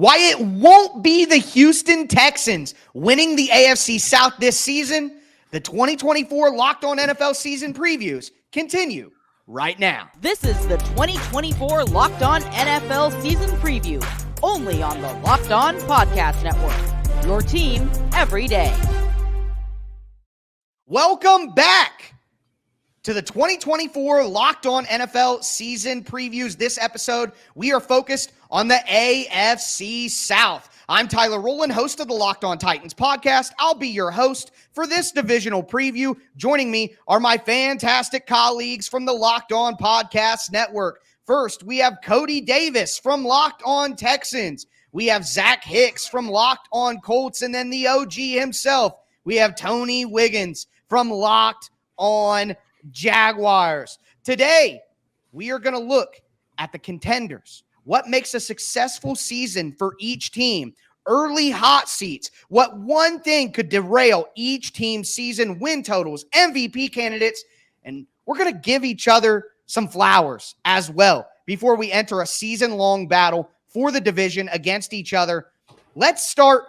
why it won't be the Houston Texans winning the AFC South this season, the 2024 Locked On NFL season previews continue right now. This is the 2024 Locked On NFL season preview, only on the Locked On Podcast Network. Your team every day. Welcome back to the 2024 Locked On NFL season previews. This episode, we are focused on the AFC South. I'm Tyler Rowland, host of the Locked On Titans podcast. I'll be your host for this divisional preview. Joining me are my fantastic colleagues from the Locked On Podcast Network. First, we have Cody Davis from Locked On Texans. We have Zach Hicks from Locked On Colts, and then the OG himself. We have Tony Wiggins from Locked On Jaguars. Today, we are going to look at the contenders. What makes a successful season for each team? Early hot seats. What one thing could derail each team's season win totals, MVP candidates, and we're going to give each other some flowers as well before we enter a season-long battle for the division against each other. Let's start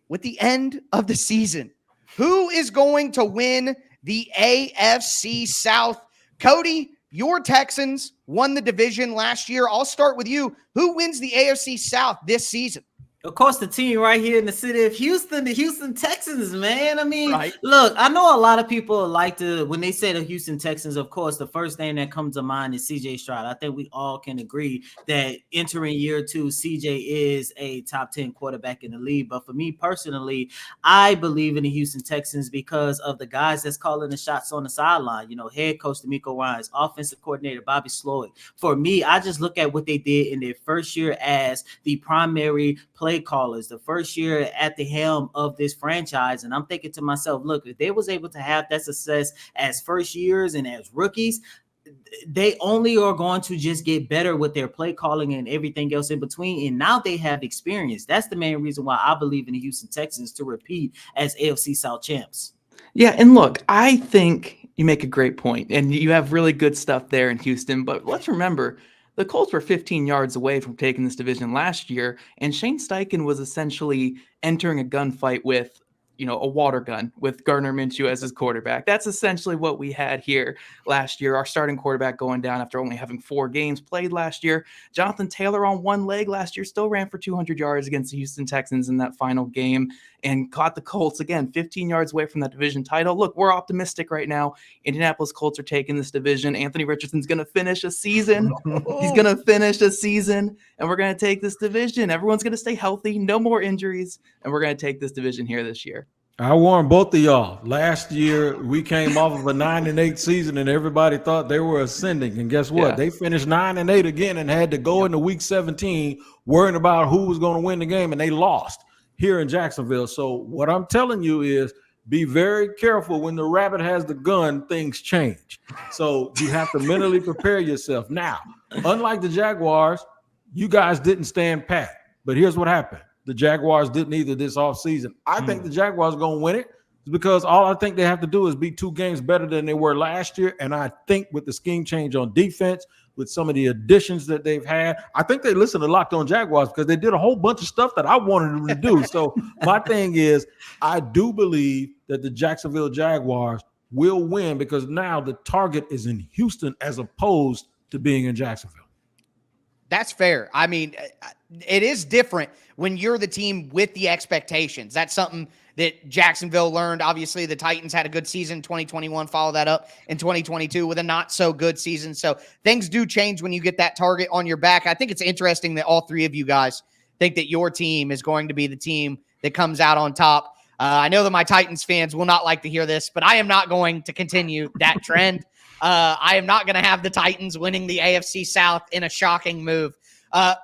with the end of the season. Who is going to win the AFC South? Cody, your Texans won the division last year. I'll start with you. Who wins the AFC South this season? Of course, the team right here in the city of Houston, the Houston Texans, man. I mean, Right. Look, I know a lot of people like to, when they say the Houston Texans, of course, the first name that comes to mind is CJ Stroud. I think we all can agree that entering year two, CJ is a top 10 quarterback in the league. But for me personally, I believe in the Houston Texans because of the guys that's calling the shots on the sideline. You know, head coach DeMeco Ryans, offensive coordinator Bobby Slowick. For me, I just look at what they did in their first year as the primary play callers, the first year at the helm of this franchise. And I'm thinking to myself, look, if they was able to have that success as first years and as rookies, they only are going to just get better with their play calling and everything else in between. And now they have experience. That's the main reason why I believe in the Houston Texans to repeat as AFC South champs. Yeah, and look, I think you make a great point, and you have really good stuff there in Houston. But let's remember, the Colts were 15 yards away from taking this division last year, and Shane Steichen was essentially entering a gunfight with, a water gun with Gardner Minshew as his quarterback. That's essentially what we had here last year. Our starting quarterback going down after only having 4 games played last year. Jonathan Taylor on one leg last year still ran for 200 yards against the Houston Texans in that final game and caught the Colts again, 15 yards away from that division title. Look, we're optimistic right now. Indianapolis Colts are taking this division. Anthony Richardson's going to finish a season. He's going to finish a season, and we're going to take this division. Everyone's going to stay healthy, no more injuries, and we're going to take this division here this year. I warned both of y'all. Last year, we came off of a 9-8 season, and everybody thought they were ascending. And guess what? Yeah. They finished 9-8 again and had to go into week 17 worrying about who was going to win the game, and they lost here in Jacksonville. So what I'm telling you is be very careful. When the rabbit has the gun, things change. So you have to mentally prepare yourself. Now, unlike the Jaguars, you guys didn't stand pat. But here's what happened. The Jaguars didn't either this offseason. I think the Jaguars are going to win it because all I think they have to do is be 2 games better than they were last year. And I think with the scheme change on defense, with some of the additions that they've had, I think they listened to Locked On Jaguars because they did a whole bunch of stuff that I wanted them to do. So my thing is, I do believe that the Jacksonville Jaguars will win because now the target is in Houston as opposed to being in Jacksonville. That's fair. I mean, it is different when you're the team with the expectations. That's something that Jacksonville learned. Obviously, the Titans had a good season in 2021, follow that up in 2022 with a not-so-good season. So things do change when you get that target on your back. I think it's interesting that all 3 of you guys think that your team is going to be the team that comes out on top. I know that my Titans fans will not like to hear this, but I am not going to continue that trend. I am not going to have the Titans winning the AFC South in a shocking move.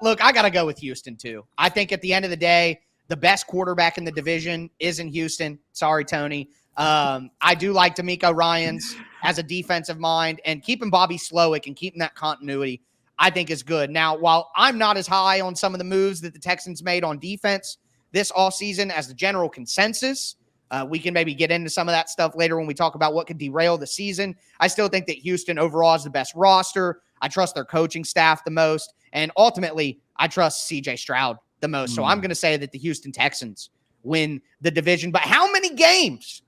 Look, I got to go with Houston, too. I think at the end of the day, the best quarterback in the division is in Houston. Sorry, Tony. I do like DeMeco Ryans as a defensive mind, and keeping Bobby Slowick and keeping that continuity, I think is good. Now, while I'm not as high on some of the moves that the Texans made on defense this offseason as the general consensus, we can maybe get into some of that stuff later when we talk about what could derail the season. I still think that Houston overall is the best roster. I trust their coaching staff the most. And ultimately, I trust CJ Stroud the most. So I'm going to say that the Houston Texans win the division. But how many games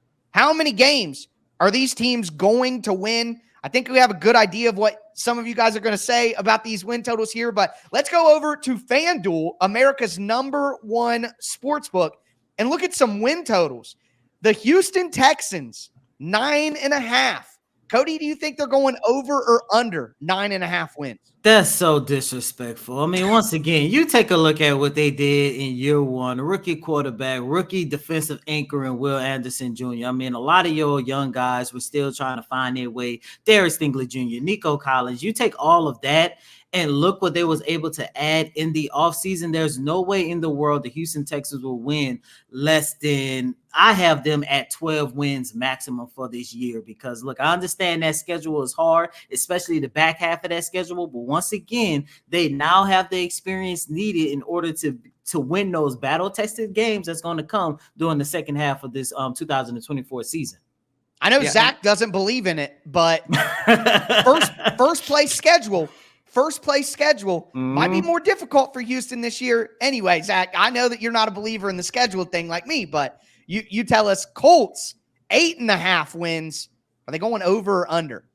are these teams going to win? I think we have a good idea of what some of you guys are going to say about these win totals here, but let's go over to FanDuel, America's #1 sportsbook, and look at some win totals. The Houston Texans, 9.5. Cody, do you think they're going over or under 9.5 wins? That's so disrespectful. I mean, once again, you take a look at what they did in year one. Rookie quarterback, rookie defensive anchor in Will Anderson Jr. I mean, a lot of your young guys were still trying to find their way. Darius Stingley Jr., Nico Collins. You take all of that and look what they was able to add in the offseason. There's no way in the world the Houston Texans will win less than, I have them at 12 wins maximum for this year, because look, I understand that schedule is hard, especially the back half of that schedule. But once again, they now have the experience needed in order to win those battle-tested games that's going to come during the second half of this 2024 season. I know Zach doesn't believe in it, but first place schedule might be more difficult for Houston this year. Anyway, Zach, I know that you're not a believer in the schedule thing like me, but you tell us Colts, 8.5 wins. Are they going over or under?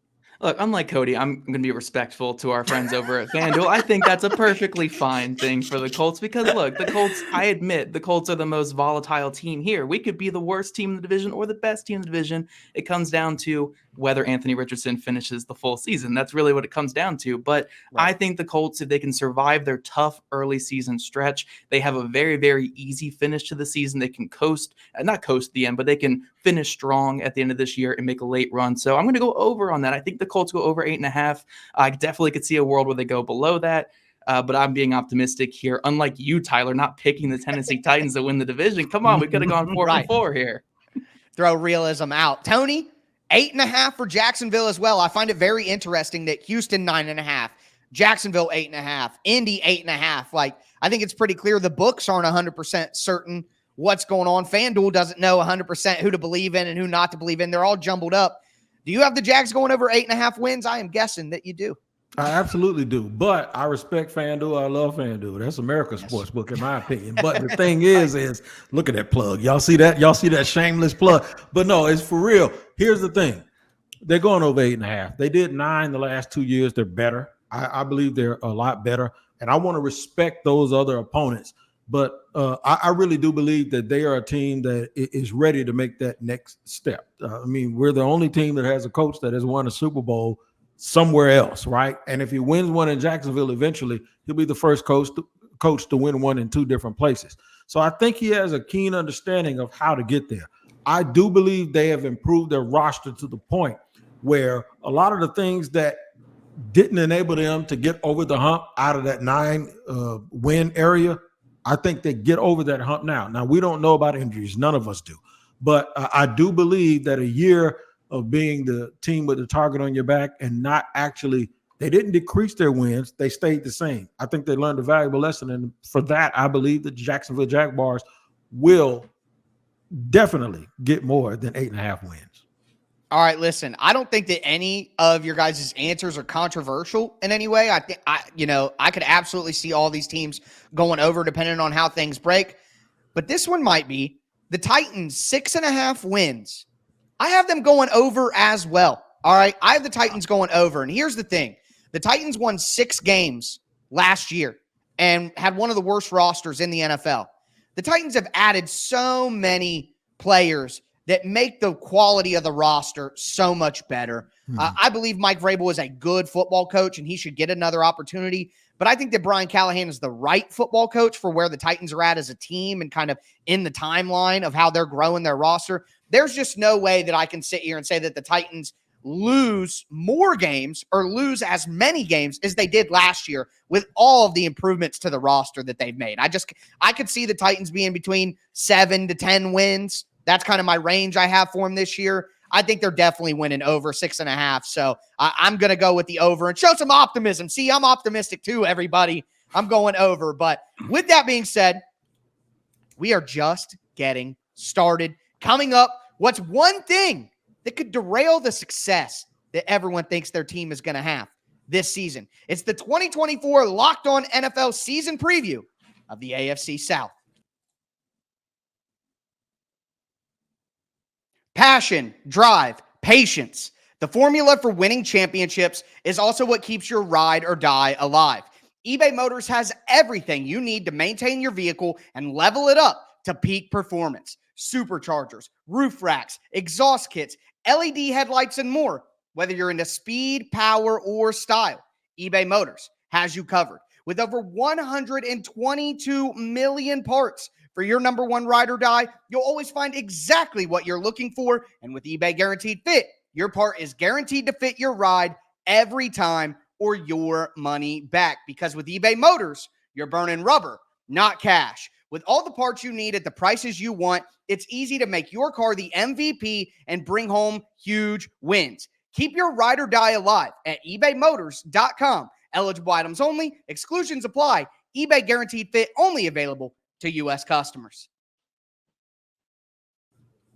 Look, unlike Cody, I'm going to be respectful to our friends over at FanDuel. I think that's a perfectly fine thing for the Colts because, look, the Colts, I admit, the Colts are the most volatile team here. We could be the worst team in the division or the best team in the division. It comes down to whether Anthony Richardson finishes the full season. That's really what it comes down to. But right. I think the Colts, if they can survive their tough early season stretch, they have a very, very easy finish to the season. They can not coast the end, but they can finish strong at the end of this year and make a late run. So I'm going to go over on that. I think the Colts go over 8.5. I definitely could see a world where they go below that. But I'm being optimistic here. Unlike you, Tyler, not picking the Tennessee Titans to win the division. Come on, we could have gone 4-4 here. Throw realism out. Tony, 8.5 for Jacksonville as well. I find it very interesting that Houston 9.5, Jacksonville 8.5, Indy 8.5. Like, I think it's pretty clear the books aren't 100% certain what's going on. FanDuel doesn't know 100% who to believe in and who not to believe in. They're all jumbled up. Do you have the Jags going over 8.5 wins? I am guessing that you do. I absolutely do, but I respect FanDuel. I love FanDuel. That's America's sportsbook, in my opinion. But the thing is look at that plug. Y'all see that? Y'all see that shameless plug? But no, it's for real. Here's the thing: they're going over 8.5. They did 9 the last 2 years. They're better. I believe they're a lot better, and I want to respect those other opponents. But I really do believe that they are a team that is ready to make that next step. I mean, we're the only team that has a coach that has won a Super Bowl somewhere else, right? And if he wins one in Jacksonville eventually, he'll be the first coach to win one in 2 different places. So I think he has a keen understanding of how to get there. I do believe they have improved their roster to the point where a lot of the things that didn't enable them to get over the hump out of that 9 win area, I think they get over that hump now. Now, we don't know about injuries. None of us do. But I do believe that a year of being the team with the target on your back and not actually, they didn't decrease their wins. They stayed the same. I think they learned a valuable lesson. And for that, I believe the Jacksonville Jaguars will definitely get more than 8.5 wins. All right, listen, I don't think that any of your guys' answers are controversial in any way. I think I could absolutely see all these teams going over depending on how things break. But this one might be the Titans, 6.5 wins. I have them going over as well. All right. I have the Titans going over. And here's the thing. The Titans won 6 games last year and had one of the worst rosters in the NFL. The Titans have added so many players that make the quality of the roster so much better. I believe Mike Vrabel is a good football coach and he should get another opportunity. But I think that Brian Callahan is the right football coach for where the Titans are at as a team and kind of in the timeline of how they're growing their roster. There's just no way that I can sit here and say that the Titans lose more games or lose as many games as they did last year with all of the improvements to the roster that they've made. I could see the Titans being between 7 to 10 wins. That's kind of my range I have for them this year. I think they're definitely winning over 6.5. So I'm going to go with the over and show some optimism. See, I'm optimistic too, everybody. I'm going over. But with that being said, we are just getting started. Coming up, what's one thing that could derail the success that everyone thinks their team is going to have this season? It's the 2024 Locked On NFL season preview of the AFC South. Passion, drive, patience. The formula for winning championships is also what keeps your ride or die alive. eBay Motors has everything you need to maintain your vehicle and level it up to peak performance. Superchargers, roof racks, exhaust kits, LED headlights, and more. Whether you're into speed, power, or style, eBay Motors has you covered. With over 122 million parts for your number one ride or die, you'll always find exactly what you're looking for. And with eBay Guaranteed Fit, your part is guaranteed to fit your ride every time or your money back. Because with eBay Motors, you're burning rubber, not cash. With all the parts you need at the prices you want, it's easy to make your car the MVP and bring home huge wins. Keep your ride or die alive at ebaymotors.com. Eligible items only. Exclusions apply. eBay Guaranteed Fit only available to U.S. customers.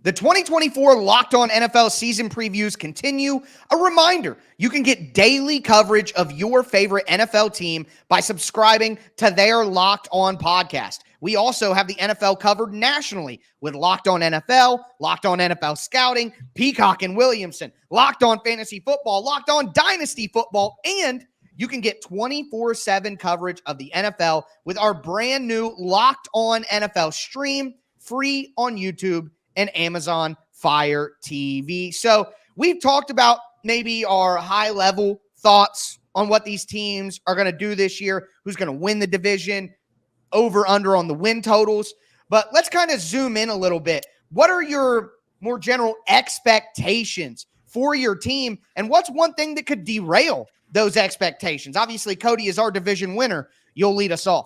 The 2024 Locked On NFL season previews continue. A reminder, you can get daily coverage of your favorite NFL team by subscribing to their Locked On podcast. We also have the NFL covered nationally with Locked On NFL, Locked On NFL Scouting, Peacock and Williamson, Locked On Fantasy Football, Locked On Dynasty Football, and you can get 24/7 coverage of the NFL with our brand new Locked On NFL stream, free on YouTube and Amazon Fire TV. So we've talked about maybe our high-level thoughts on what these teams are going to do this year, who's going to win the division, over, under on the win totals. But let's kind of zoom in a little bit. What are your more general expectations for your team? And what's one thing that could derail those expectations? Obviously, Cody is our division winner. You'll lead us off.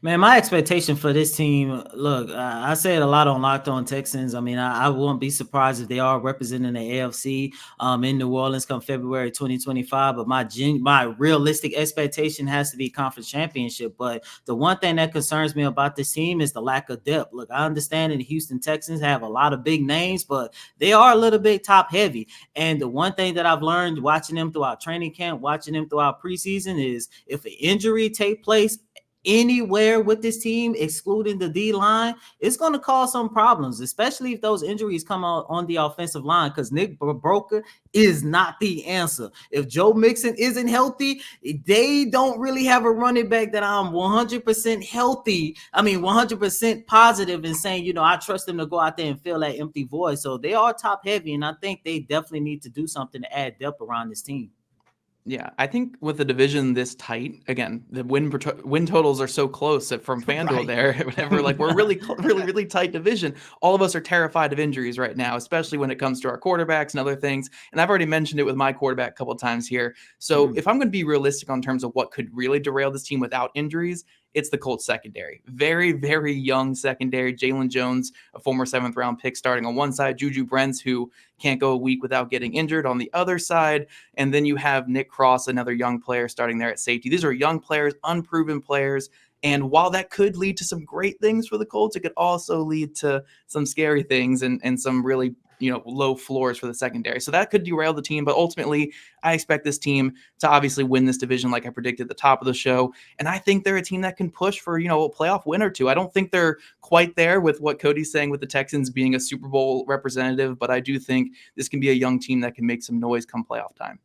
Man, my expectation for this team, look, I say it a lot on Locked On Texans. I mean, I won't be surprised if they are representing the AFC in New Orleans come February 2025. But my realistic expectation has to be conference championship. But the one thing that concerns me about this team is the lack of depth. Look, I understand that the Houston Texans have a lot of big names, but they are a little bit top heavy. And the one thing that I've learned watching them throughout training camp, watching them throughout preseason is if an injury take place anywhere with this team, excluding the D-line, it's going to cause some problems, especially if those injuries come out on the offensive line, because Nick Broker is not the answer. If Joe Mixon isn't healthy, they don't really have a running back that I'm 100% healthy. 100% positive in saying, I trust them to go out there and fill that empty void. So they are top heavy, and I think they definitely need to do something to add depth around this team. Yeah, I think with the division this tight, again, the win totals are so close that from FanDuel Right. there, whenever we're really tight division. All of us are terrified of injuries right now, especially when it comes to our quarterbacks and other things. And I've already mentioned it with my quarterback a couple of times here. So if I'm going to be realistic on terms of what could really derail this team without injuries, it's the Colts secondary. Very, very young secondary. Jalen Jones, a former 7th round pick, starting on one side. Juju Brents, who can't go a week without getting injured, on the other side. And then you have Nick Cross, another young player, starting there at safety. These are young players, unproven players. And while that could lead to some great things for the Colts, it could also lead to some scary things and some really low floors for the secondary. So that could derail the team. But ultimately, I expect this team to obviously win this division like I predicted at the top of the show. And I think they're a team that can push for, a playoff win or two. I don't think they're quite there with what Cody's saying with the Texans being a Super Bowl representative, but I do think this can be a young team that can make some noise come playoff time.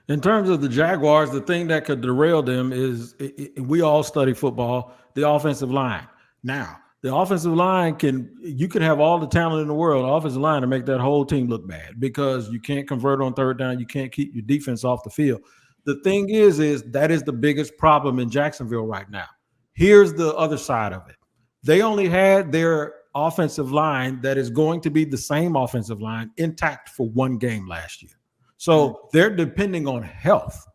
In terms of the Jaguars, the thing that could derail them is we all study football, the offensive line. Now, the offensive line you can have all the talent in the world, the offensive line, to make that whole team look bad because you can't convert on third down. You can't keep your defense off the field. The thing is that is the biggest problem in Jacksonville right now. Here's the other side of it. They only had their offensive line that is going to be the same offensive line intact for one game last year. So they're depending on health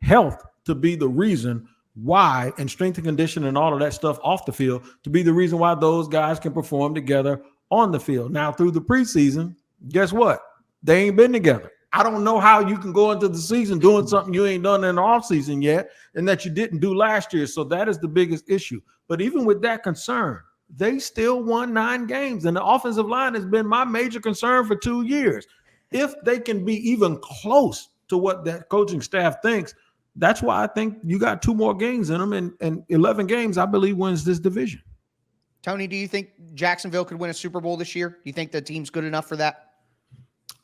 to be the reason why, and strength and conditioning and all of that stuff off the field, to be the reason why those guys can perform together on the field. Now, through the preseason, guess what? They ain't been together. I don't know how you can go into the season doing something you ain't done in the offseason yet and that you didn't do last year. So that is the biggest issue. But even with that concern, they still won 9 games. And the offensive line has been my major concern for 2 years. If they can be even close to what that coaching staff thinks, that's why I think you got 2 more games in them, and 11 games, I believe, wins this division. Tony, do you think Jacksonville could win a Super Bowl this year? Do you think the team's good enough for that?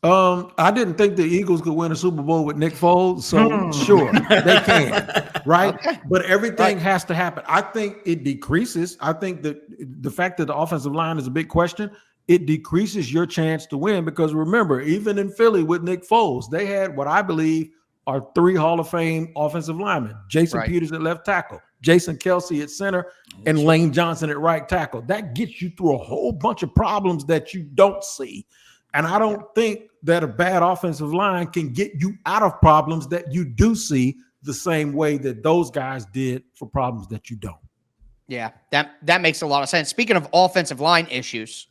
I didn't think the Eagles could win a Super Bowl with Nick Foles, so sure, they can, right? Okay. But everything has to happen. I think it decreases. I think that the fact that the offensive line is a big question, it decreases your chance to win, because remember, even in Philly with Nick Foles, they had what I believe are 3 Hall of Fame offensive linemen: Jason Peters at left tackle, Jason Kelsey at center, and Lane Johnson at right tackle. That gets you through a whole bunch of problems that you don't see. And I don't think that a bad offensive line can get you out of problems that you do see the same way that those guys did for problems that you don't. Yeah, that makes a lot of sense. Speaking of offensive line issues,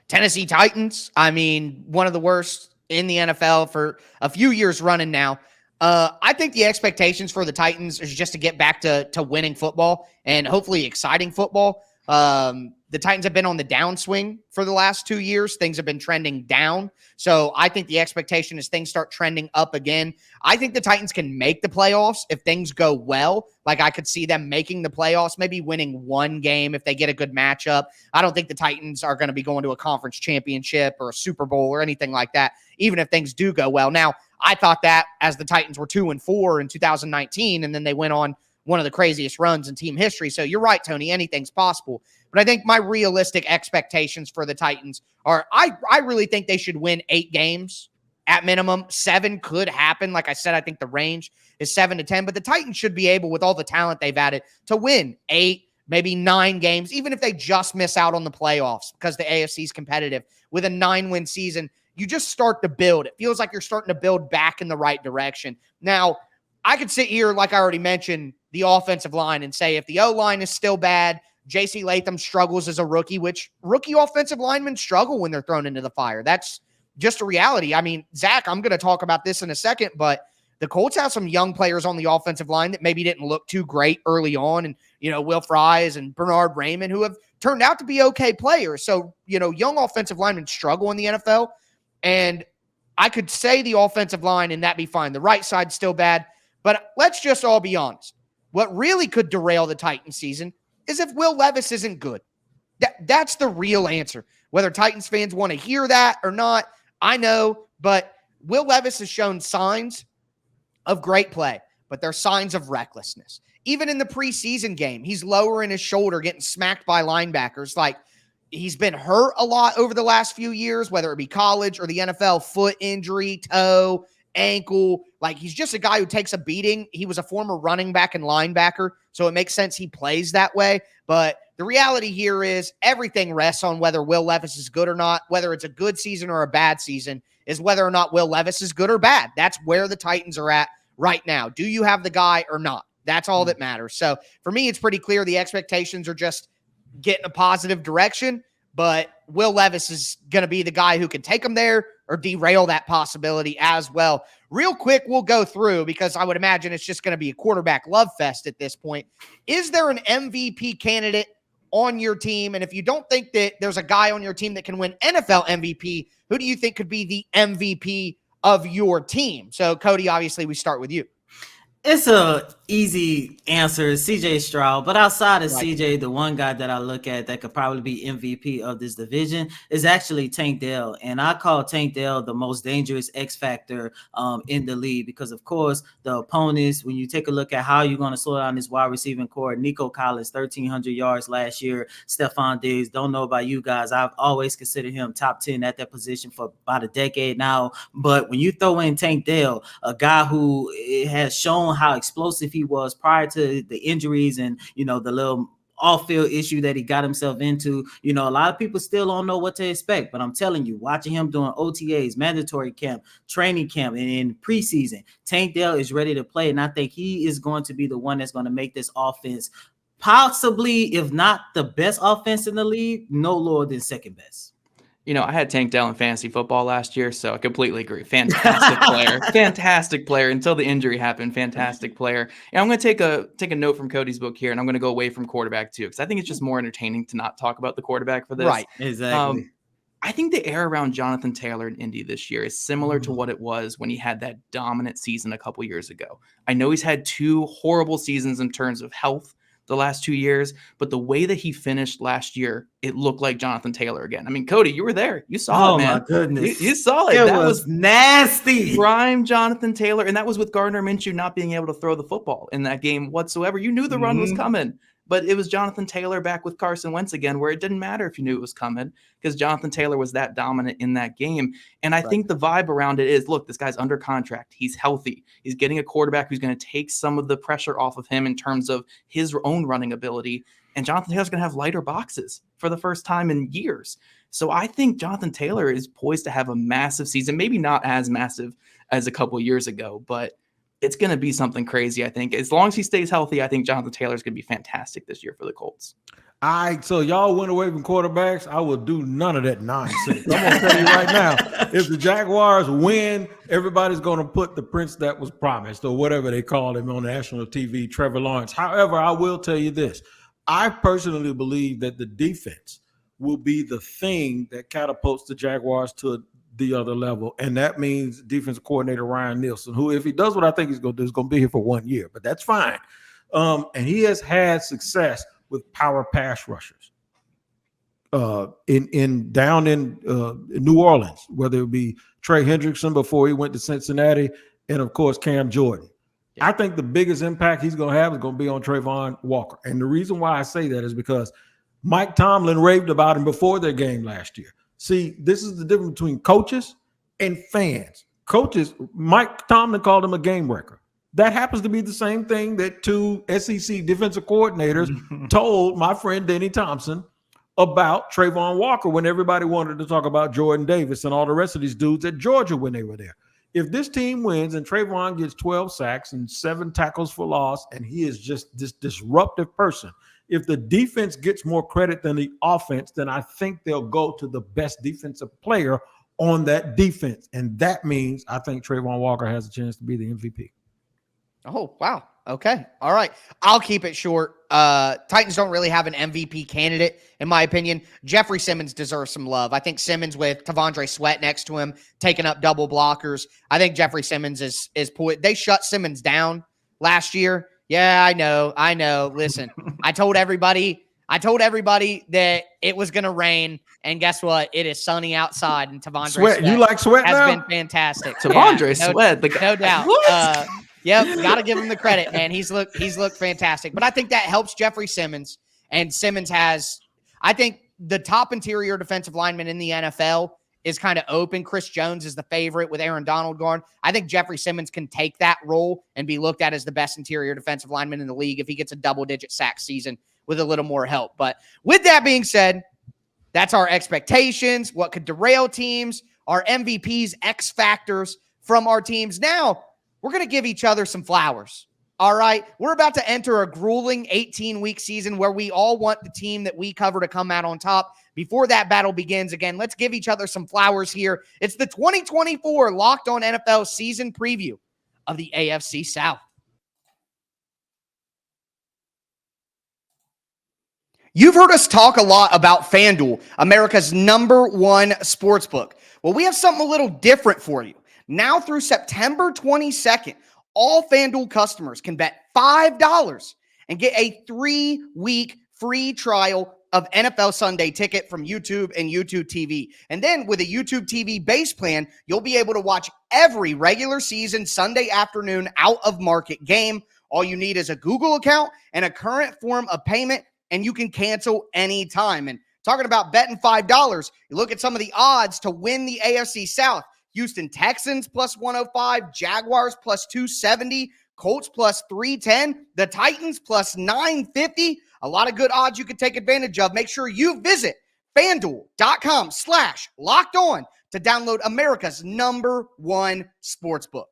Tennessee Titans, I mean, one of the worst in the NFL for a few years running now. I think the expectations for the Titans is just to get back to winning football and hopefully exciting football. The Titans have been on the downswing for the last 2 years. Things have been trending down. So I think the expectation is things start trending up again. I think the Titans can make the playoffs if things go well. Like, I could see them making the playoffs, maybe winning 1 game if they get a good matchup. I don't think the Titans are going to be going to a conference championship or a Super Bowl or anything like that, even if things do go well. Now, I thought that as the Titans were 2-4 in 2019, and then they went on one of the craziest runs in team history. So you're right, Tony, anything's possible. But I think my realistic expectations for the Titans are, I really think they should win 8 games at minimum. 7 could happen. Like I said, I think the range is 7 to 10, but the Titans should be able, with all the talent they've added, to win 8, maybe 9 games, even if they just miss out on the playoffs, because the AFC is competitive. With a 9-win season, you just start to build. It feels like you're starting to build back in the right direction. Now, I could sit here, like I already mentioned, the offensive line, and say if the O-line is still bad, J.C. Latham struggles as a rookie, which rookie offensive linemen struggle when they're thrown into the fire. That's just a reality. I mean, Zach, I'm going to talk about this in a second, but the Colts have some young players on the offensive line that maybe didn't look too great early on. And, Will Fries and Bernard Raymond, who have turned out to be okay players. So, young offensive linemen struggle in the NFL. And I could say the offensive line and that be fine. The right side's still bad. But let's just all be honest. What really could derail the Titans season is if Will Levis isn't good. That's the real answer. Whether Titans fans want to hear that or not, I know. But Will Levis has shown signs of great play, but they're signs of recklessness. Even in the preseason game, he's lowering his shoulder, getting smacked by linebackers. Like, he's been hurt a lot over the last few years, whether it be college or the NFL, foot injury, toe, ankle. Like, he's just a guy who takes a beating. He was a former running back and linebacker, so it makes sense he plays that way. But the reality here is everything rests on whether Will Levis is good or not. Whether it's a good season or a bad season is whether or not Will Levis is good or bad. That's where the Titans are at right now. Do you have the guy or not? That's all that matters. So for me, it's pretty clear the expectations are just getting a positive direction, but Will Levis is going to be the guy who can take them there or derail that possibility as well. Real quick, we'll go through, because I would imagine it's just going to be a quarterback love fest at this point. Is there an MVP candidate on your team? And if you don't think that there's a guy on your team that can win NFL MVP, who do you think could be the MVP of your team? So, Cody, obviously we start with you. It's a easy answer, CJ Stroud. But outside of CJ, the one guy that I look at that could probably be MVP of this division is actually Tank Dell. And I call Tank Dell the most dangerous X factor in the league, because, of course, the opponents, when you take a look at how you're going to slow down this wide receiving core, Nico Collins, 1,300 yards last year, Stephon Diggs, don't know about you guys. I've always considered him top 10 at that position for about a decade now. But when you throw in Tank Dell, a guy who has shown how explosive he was prior to the injuries and, the little off-field issue that he got himself into, a lot of people still don't know what to expect. But I'm telling you, watching him doing OTAs, mandatory camp, training camp, and in preseason, Tank Dell is ready to play. And I think he is going to be the one that's going to make this offense possibly, if not the best offense in the league, no lower than second best. I had Tank Dell in fantasy football last year, so I completely agree. Fantastic player. Fantastic player until the injury happened. Fantastic player. And I'm going to take a note from Cody's book here, and I'm going to go away from quarterback too, because I think it's just more entertaining to not talk about the quarterback for this. Right, exactly. I think the air around Jonathan Taylor in Indy this year is similar to what it was when he had that dominant season a couple years ago. I know he's had 2 horrible seasons in terms of health the last 2 years, but the way that he finished last year, it looked like Jonathan Taylor again. I mean, Cody, you were there. You saw it, man. Oh, my goodness. You saw it. It That was nasty. Prime Jonathan Taylor, and that was with Gardner Minshew not being able to throw the football in that game whatsoever. You knew the run was coming. But it was Jonathan Taylor back with Carson Wentz again, where it didn't matter if you knew it was coming because Jonathan Taylor was that dominant in that game. And I think the vibe around it is, look, this guy's under contract. He's healthy. He's getting a quarterback who's going to take some of the pressure off of him in terms of his own running ability. And Jonathan Taylor's going to have lighter boxes for the first time in years. So I think Jonathan Taylor is poised to have a massive season, maybe not as massive as a couple years ago, but it's going to be something crazy, I think. As long as he stays healthy, I think Jonathan Taylor is going to be fantastic this year for the Colts. So y'all went away from quarterbacks. I will do none of that nonsense. I'm going to tell you right now, if the Jaguars win, everybody's going to put the prince that was promised or whatever they call him on national TV, Trevor Lawrence. However, I will tell you this. I personally believe that the defense will be the thing that catapults the Jaguars to the other level, and that means defensive coordinator Ryan Nielsen, who, if he does what I think he's going to do, is going to be here for 1 year, but that's fine. And he has had success with power pass rushers in New Orleans, whether it be Trey Hendrickson before he went to Cincinnati, and of course Cam Jordan. Yeah. I think the biggest impact he's going to have is going to be on Trayvon Walker, and the reason why I say that is because Mike Tomlin raved about him before their game last year. See, this is the difference between coaches and fans. Coaches, Mike Tomlin called him a game wrecker. That happens to be the same thing that 2 SEC defensive coordinators told my friend Denny Thompson about Trayvon Walker when everybody wanted to talk about Jordan Davis and all the rest of these dudes at Georgia when they were there. If this team wins and Trayvon gets 12 sacks and 7 tackles for loss, and he is just this disruptive person, if the defense gets more credit than the offense, then I think they'll go to the best defensive player on that defense. And that means I think Trayvon Walker has a chance to be the MVP. Oh, wow. Okay. All right. I'll keep it short. Titans don't really have an MVP candidate, in my opinion. Jeffrey Simmons deserves some love. I think Simmons with Tavondre Sweat next to him, taking up double blockers. I think Jeffrey Simmons is they shut Simmons down last year. Yeah, I know. Listen, I told everybody that it was going to rain, and guess what? It is sunny outside, and Tavondre Sweat. You like Sweat has now? been fantastic. Tavondre Sweat, no doubt. Yep, got to give him the credit, man. He's looked fantastic. But I think that helps Jeffrey Simmons, and Simmons has, I think, the top interior defensive lineman in the NFL is kind of open. Chris Jones is the favorite with Aaron Donald gone. I think Jeffrey Simmons can take that role and be looked at as the best interior defensive lineman in the league if he gets a double-digit sack season with a little more help. But with that being said, that's our expectations, what could derail teams, our MVPs, X factors from our teams. Now, we're going to give each other some flowers. All right, we're about to enter a grueling 18-week season where we all want the team that we cover to come out on top. Before that battle begins, again, let's give each other some flowers here. It's the 2024 Locked On NFL season preview of the AFC South. You've heard us talk a lot about FanDuel, America's #1 sportsbook. Well, we have something a little different for you. Now through September 22nd, all FanDuel customers can bet $5 and get a 3-week free trial of NFL Sunday Ticket from YouTube and YouTube TV. And then with a YouTube TV base plan, you'll be able to watch every regular season Sunday afternoon out-of-market game. All you need is a Google account and a current form of payment, and you can cancel anytime. And talking about betting $5, you look at some of the odds to win the AFC South. Houston Texans plus 105, Jaguars plus 270, Colts plus 310, the Titans plus 950. A lot of good odds you could take advantage of. Make sure you visit FanDuel.com/lockedon to download America's #1 sportsbook.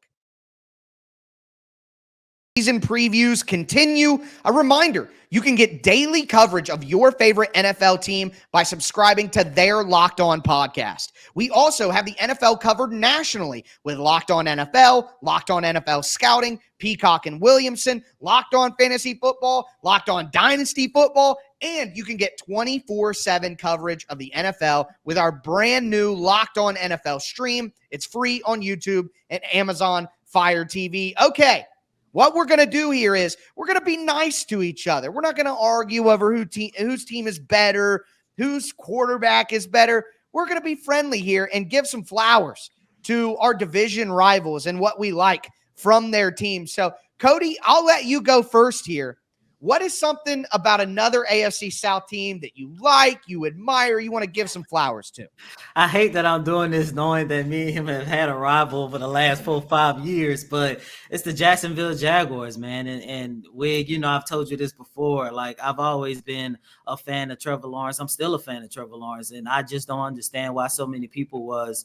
Season previews continue. A reminder, you can get daily coverage of your favorite NFL team by subscribing to their Locked On podcast. We also have the NFL covered nationally with Locked On NFL, Locked On NFL Scouting, Peacock and Williamson, Locked On Fantasy Football, Locked On Dynasty Football, And you can get 24/7 coverage of the NFL with our brand new Locked On NFL stream. It's free on YouTube and Amazon Fire TV. Okay, what we're going to do here is we're going to be nice to each other. We're not going to argue over whose team is better, whose quarterback is better. We're going to be friendly here and give some flowers to our division rivals and what we like from their team. So, Cody, I'll let you go first here. What is something about another AFC South team that you like, you admire, you want to give some flowers to? I hate that I'm doing this knowing that me and him have had a rival over the last 4-5 years, but it's the Jacksonville Jaguars, man. And Wig, I've told you this before. Like, I've always been a fan of Trevor Lawrence. I'm still a fan of Trevor Lawrence, and I just don't understand why so many people was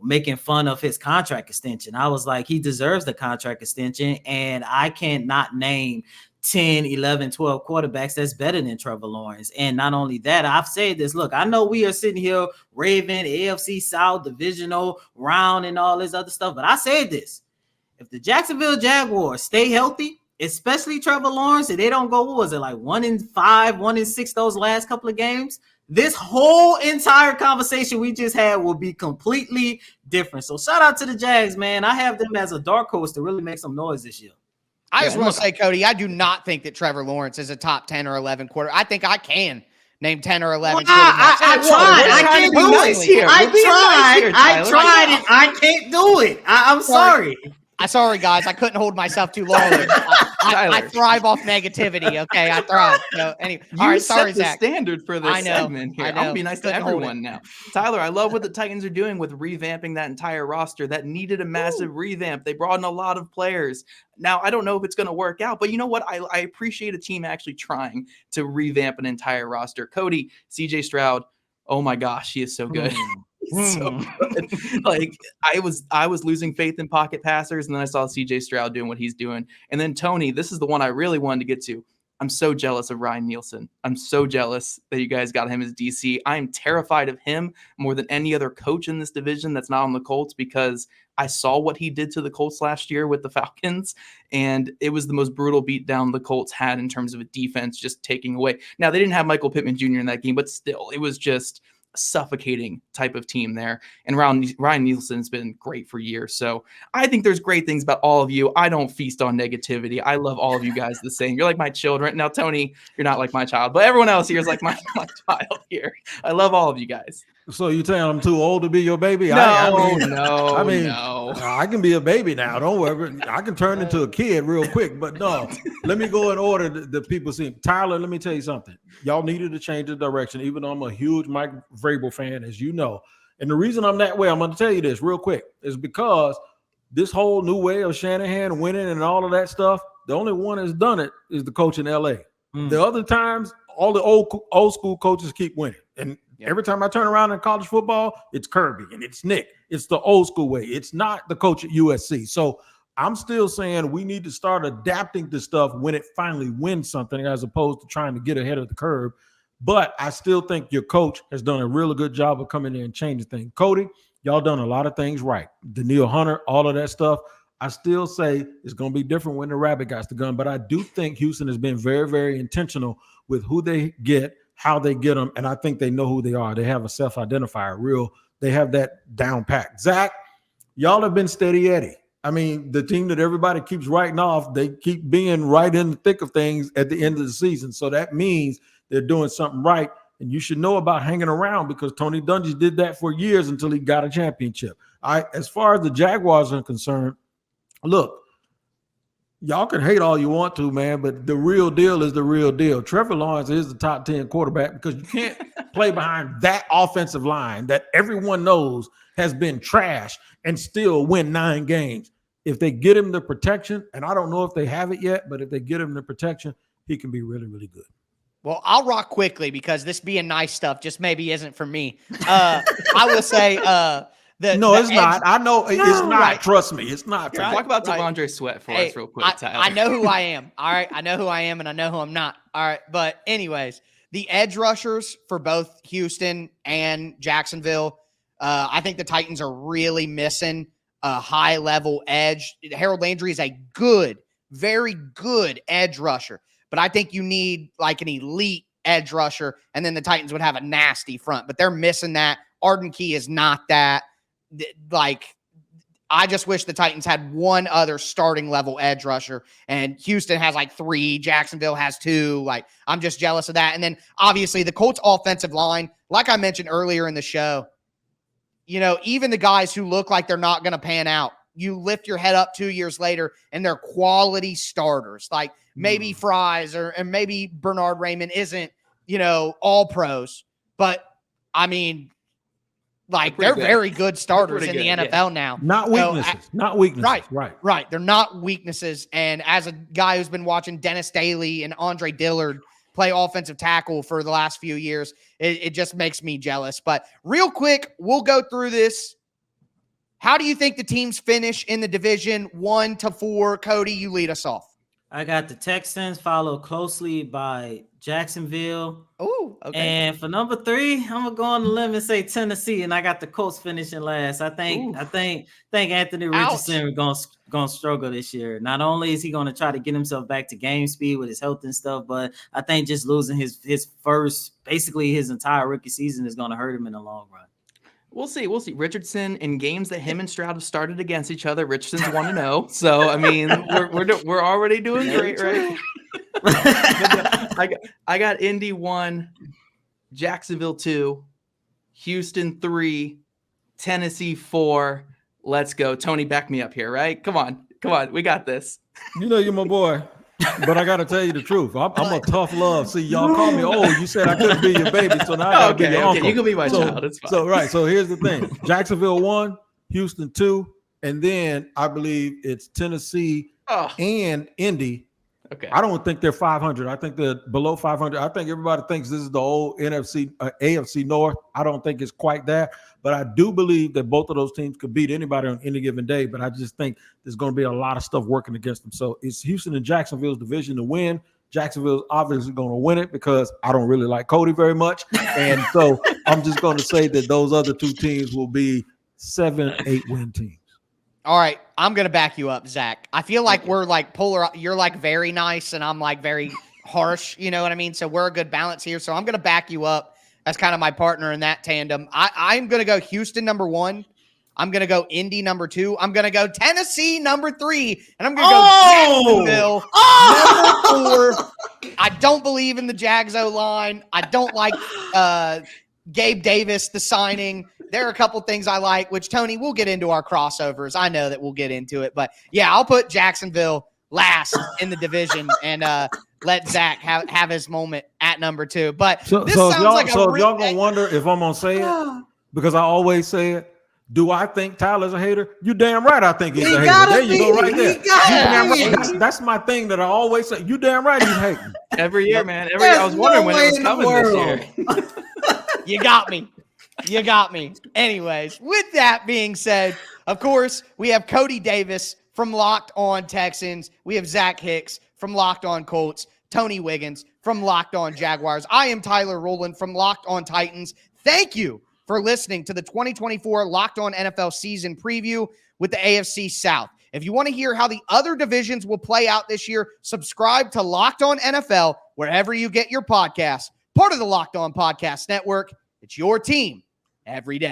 making fun of his contract extension. I was like, he deserves the contract extension, and I can't not name 10, 11, 12 quarterbacks that's better than Trevor Lawrence. And not only that, I've said this. Look, I know we are sitting here raving AFC South, divisional round, and all this other stuff, but I said this. If the Jacksonville Jaguars stay healthy, especially Trevor Lawrence, and they don't go, 1-5, 1-6 those last couple of games, this whole entire conversation we just had will be completely different. So shout out to the Jags, man. I have them as a dark horse to really make some noise this year. I just want to say, Cody, I do not think that Trevor Lawrence is a top 10 or 11 quarter. I think I can name 10 or 11 quarterbacks. I tried. I can't do it. I tried it. I can't do it. I'm sorry. I'm sorry, guys. I couldn't hold myself too long. I thrive off negativity. Okay, I thrive. So anyway, all right. Sorry, Zach. The standard for this segment here. I'm gonna be nice to everyone now. Tyler, I love what the Titans are doing with revamping that entire roster. That needed a massive revamp. They brought in a lot of players. Now, I don't know if it's going to work out, but you know what? I appreciate a team actually trying to revamp an entire roster. Cody, CJ Stroud. Oh my gosh, he is so good. So good. Like I was losing faith in pocket passers, and then I saw CJ Stroud doing what he's doing. And then Tony, this is the one I really wanted to get to. I'm so jealous of Ryan Nielsen. I'm so jealous that you guys got him as DC. I am terrified of him more than any other coach in this division that's not on the Colts, because I saw what he did to the Colts last year with the Falcons, and it was the most brutal beatdown the Colts had in terms of a defense just taking away. Now, they didn't have Michael Pittman Jr. in that game, but still, it was just suffocating type of team there. And Ryan Nielsen's been great for years. So I think there's great things about all of you. I don't feast on negativity. I love all of you guys the same. You're like my children. Now, Tony, you're not like my child, but everyone else here is like my child here. I love all of you guys. So you saying I'm too old to be your baby? No. I can be a baby now. Don't worry. I can turn into a kid real quick. But no, let me go in order the people see. Tyler, let me tell you something. Y'all needed to change the direction, even though I'm a huge Mike Vrabel fan, as you know. And the reason I'm that way, I'm going to tell you this real quick, is because this whole new way of Shanahan winning and all of that stuff, the only one that's done it is the coach in LA. The other times, all the old school coaches keep winning. And every time I turn around in college football, it's Kirby and it's Nick. It's the old school way. It's not the coach at USC. So I'm still saying we need to start adapting to stuff when it finally wins something, as opposed to trying to get ahead of the curve. But I still think your coach has done a really good job of coming in and changing things. Cody, y'all done a lot of things right. Daniil Hunter, all of that stuff. I still say it's going to be different when the rabbit got the gun. But I do think Houston has been very, very intentional with who they get, how they get them, and I think they know who they are. They have a self-identifier, they have that down pat. Zach, y'all have been steady Eddie. I mean, the team that everybody keeps writing off, they keep being right in the thick of things at the end of the season. So that means they're doing something right, and you should know about hanging around, because Tony Dungy did that for years until he got a championship. As far as the Jaguars are concerned, look, y'all can hate all you want to, man, but the real deal is the real deal. Trevor Lawrence is the top 10 quarterback, because you can't play behind that offensive line that everyone knows has been trash and still win 9 games. If they get him the protection, and I don't know if they have it yet, but if they get him the protection, he can be really, really good. Well, I'll rock quickly, because this being nice stuff just maybe isn't for me. I will say it's not. I know it's not. Right. Trust me, it's not. Talk about Devondre Sweat for us real quick, Tyler. I know who I am. All right. I know who I am, and I know who I'm not. All right. But anyways, the edge rushers for both Houston and Jacksonville, I think the Titans are really missing a high-level edge. Harold Landry is a good, very good edge rusher. but I think you need like an elite edge rusher, and then the Titans would have a nasty front, but they're missing that. Arden Key is not that. Like, I just wish the Titans had one other starting level edge rusher, and Houston has like 3. Jacksonville has 2. Like, I'm just jealous of that. And then obviously the Colts offensive line, like I mentioned earlier in the show, you know, even the guys who look like they're not going to pan out, you lift your head up 2 years later and they're quality starters. Like maybe Fries and maybe Bernard Raymond isn't, you know, all pros, but I mean, like they're very good starters in the NFL now. Not weaknesses. Not weaknesses. Right. They're not weaknesses. And as a guy who's been watching Dennis Daly and Andre Dillard play offensive tackle for the last few years, it just makes me jealous. But real quick, we'll go through this. How do you think the teams finish in the division 1 to 4? Cody, you lead us off. I got the Texans, followed closely by Jacksonville. Oh, okay. And for number 3, I'm gonna go on the limb and say Tennessee, and I got the Colts finishing last. I think Anthony Richardson is gonna struggle this year. Not only is he gonna try to get himself back to game speed with his health and stuff, but I think just losing his first, basically his entire rookie season, is gonna hurt him in the long run. We'll see. Richardson, in games that him and Stroud have started against each other, Richardson's 1-0. So I mean, we're already doing great, right? I got Indy 1, Jacksonville 2, Houston 3, Tennessee 4. Let's go, Tony. Back me up here, right? Come on, we got this. You know you're my boy. But I got to tell you the truth. I'm a tough love. See, y'all call me old. You said I couldn't be your baby, so now I got to be your uncle. You can be my child. It's fine. So here's the thing. Jacksonville 1, Houston 2, and then I believe it's Tennessee and Indy. Okay. I don't think they're 500. I think they're below 500. I think everybody thinks this is the old AFC North. I don't think it's quite that. But I do believe that both of those teams could beat anybody on any given day. But I just think there's going to be a lot of stuff working against them. So it's Houston and Jacksonville's division to win. Jacksonville's obviously going to win it because I don't really like Cody very much. And so I'm just going to say that those other 2 teams will be 7-8 win teams. All right, I'm going to back you up, Zach. I feel like we're like polar. You're like very nice and I'm like very harsh. You know what I mean? So we're a good balance here. So I'm going to back you up as kind of my partner in that tandem. I'm going to go Houston number 1. I'm going to go Indy number 2. I'm going to go Tennessee number 3. And I'm going to go Jacksonville number 4. I don't believe in the Jags O-line. I don't like Gabe Davis, the signing. There are a couple things I like, which, Tony, we'll get into our crossovers. I know that we'll get into it. But, yeah, I'll put Jacksonville last in the division and let Zach have his moment at number 2. But so if y'all going to wonder if I'm going to say it, because I always say it, do I think Tyler's a hater? You damn right I think he's a hater. There you go right there. That's my thing that I always say. You damn right he's hating. Every year, man. I was wondering when it was coming this year. You got me. Anyways, with that being said, of course, we have Cody Davis from Locked On Texans. We have Zach Hicks from Locked On Colts. Tony Wiggins from Locked On Jaguars. I am Tyler Rowland from Locked On Titans. Thank you for listening to the 2024 Locked On NFL season preview with the AFC South. If you want to hear how the other divisions will play out this year, subscribe to Locked On NFL wherever you get your podcasts. Part of the Locked On Podcast Network. It's your team every day.